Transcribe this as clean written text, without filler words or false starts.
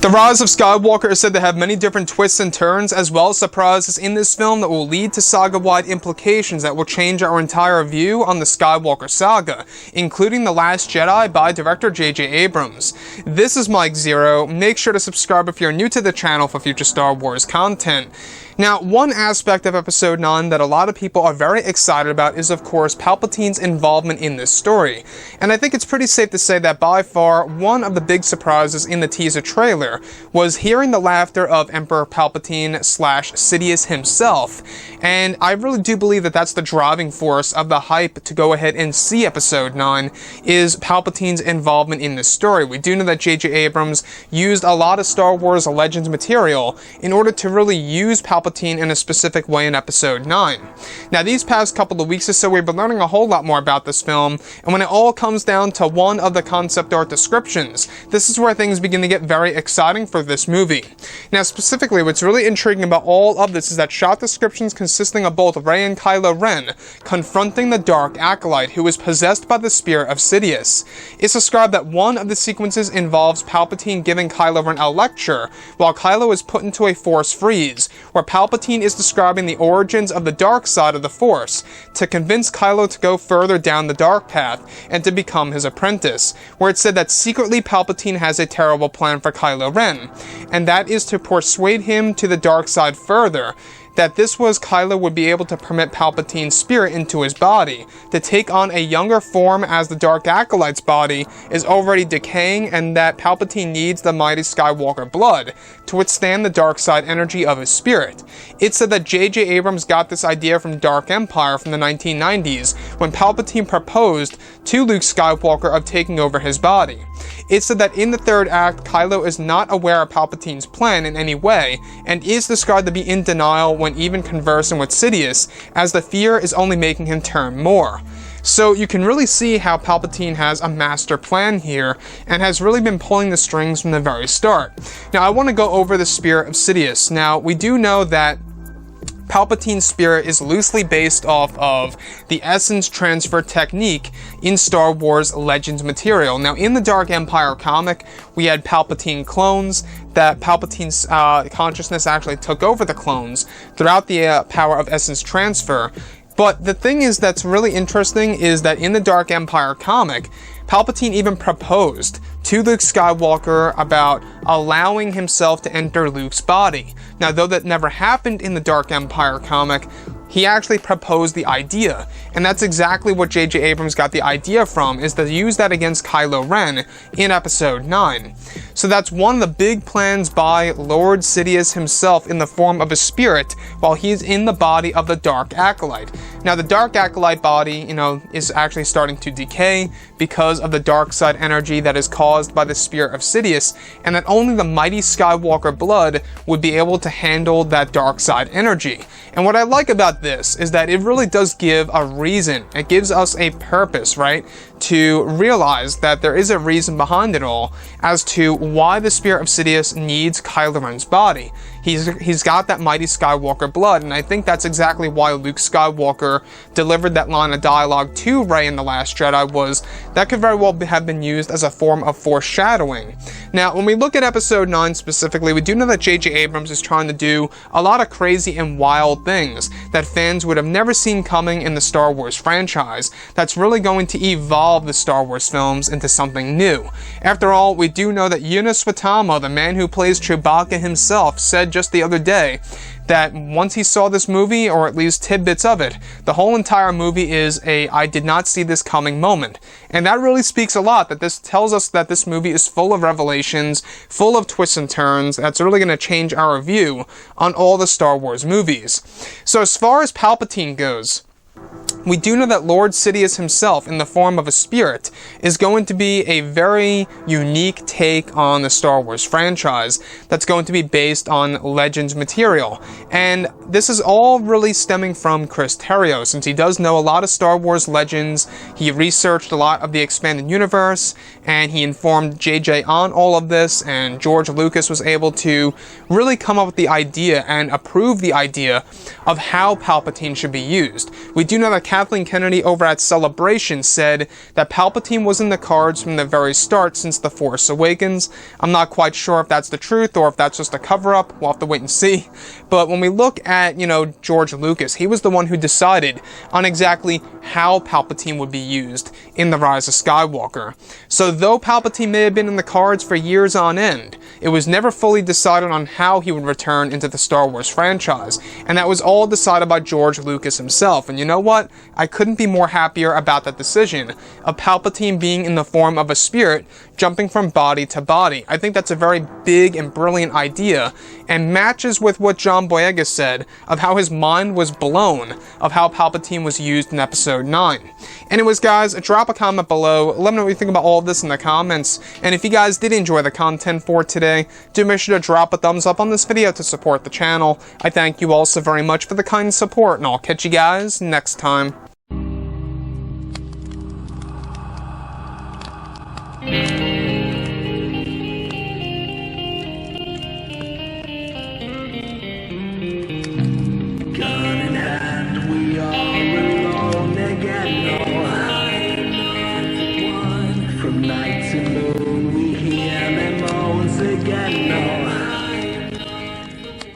The Rise of Skywalker is said to have many different twists and turns, as well as surprises in this film that will lead to saga-wide implications that will change our entire view on the Skywalker saga, including The Last Jedi by director J.J. Abrams. This is Mike Zero. Make sure to subscribe if you're new to the channel for future Star Wars content. Now, one aspect of Episode 9 that a lot of people are very excited about is, of course, Palpatine's involvement in this story. And I think it's pretty safe to say that by far, one of the big surprises in the teaser trailer was hearing the laughter of Emperor Palpatine / Sidious himself. And I really do believe that that's the driving force of the hype to go ahead and see Episode 9, is Palpatine's involvement in this story. We do know that J.J. Abrams used a lot of Star Wars Legends material in order to really use Palpatine in a specific way in Episode 9. Now, these past couple of weeks or so, we've been learning a whole lot more about this film, and when it all comes down to one of the concept art descriptions, this is where things begin to get very exciting for this movie. Now, specifically, what's really intriguing about all of this is that shot descriptions consisting of both Rey and Kylo Ren confronting the Dark Acolyte, who is possessed by the spirit of Sidious. It's described that one of the sequences involves Palpatine giving Kylo Ren a lecture, while Kylo is put into a Force freeze, where Palpatine is describing the origins of the dark side of the Force to convince Kylo to go further down the dark path and to become his apprentice, where it's said that secretly Palpatine has a terrible plan for Kylo Ren, and that is to persuade him to the dark side further, that this was Kylo would be able to permit Palpatine's spirit into his body, to take on a younger form as the Dark Acolyte's body is already decaying, and that Palpatine needs the mighty Skywalker blood to withstand the dark side energy of his spirit. It's said that J.J. Abrams got this idea from Dark Empire from the 1990s, when Palpatine proposed to Luke Skywalker of taking over his body. It's said that in the third act, Kylo is not aware of Palpatine's plan in any way, and is described to be in denial when even conversing with Sidious, as the fear is only making him turn more. So you can really see how Palpatine has a master plan here, and has really been pulling the strings from the very start. Now, I want to go over the spirit of Sidious. Now, we do know that Palpatine's spirit is loosely based off of the essence transfer technique in Star Wars Legends material. Now, in the Dark Empire comic, we had Palpatine clones, that Palpatine's consciousness actually took over the clones throughout the power of essence transfer. But the thing is that's really interesting is that in the Dark Empire comic, Palpatine even proposed to Luke Skywalker about allowing himself to enter Luke's body. Now, though that never happened in the Dark Empire comic, he actually proposed the idea, and that's exactly what J.J. Abrams got the idea from, is to use that against Kylo Ren in Episode 9. So that's one of the big plans by Lord Sidious himself in the form of a spirit, while he's in the body of the Dark Acolyte. Now, the Dark Acolyte body, is actually starting to decay because of the dark side energy that is caused by the spirit of Sidious, and that only the mighty Skywalker blood would be able to handle that dark side energy. And what I like about this is that it really does give a reason. It gives us a purpose, right? To realize that there is a reason behind it all as to why the spirit of Sidious needs Kylo Ren's body. He's got that mighty Skywalker blood, and I think that's exactly why Luke Skywalker delivered that line of dialogue to Rey in The Last Jedi, was that could very well have been used as a form of foreshadowing. Now, when we look at Episode 9 specifically, we do know that J.J. Abrams is trying to do a lot of crazy and wild things that fans would have never seen coming in the Star Wars franchise, that's really going to evolve the Star Wars films into something new. After all, we do know that Eunice Watama, the man who plays Chewbacca himself, said just the other day that once he saw this movie, or at least tidbits of it, the whole entire movie is a "I did not see this coming" moment. And that really speaks a lot, that this tells us that this movie is full of revelations, full of twists and turns, that's really going to change our view on all the Star Wars movies. So as far as Palpatine goes, we do know that Lord Sidious himself, in the form of a spirit, is going to be a very unique take on the Star Wars franchise that's going to be based on Legends material. And this is all really stemming from Chris Terrio, since he does know a lot of Star Wars Legends. He researched a lot of the expanded universe, and he informed JJ on all of this, and George Lucas was able to really come up with the idea and approve the idea of how Palpatine should be used. We do know that Kathleen Kennedy over at Celebration said that Palpatine was in the cards from the very start since The Force Awakens. I'm not quite sure if that's the truth or if that's just a cover-up. We'll have to wait and see. But when we look at, George Lucas, he was the one who decided on exactly how Palpatine would be used in The Rise of Skywalker. So though Palpatine may have been in the cards for years on end, it was never fully decided on how he would return into the Star Wars franchise, and that was all decided by George Lucas himself. And you know what? I couldn't be more happier about that decision of Palpatine being in the form of a spirit jumping from body to body. I think that's a very big and brilliant idea, and matches with what John Boyega said of how his mind was blown of how Palpatine was used in Episode 9. Anyways, guys, drop a comment below. Let me know what you think about all of this in the comments, and if you guys did enjoy the content for today, do make sure to drop a thumbs up on this video to support the channel. I thank you all so very much for the kind support, and I'll catch you guys next time.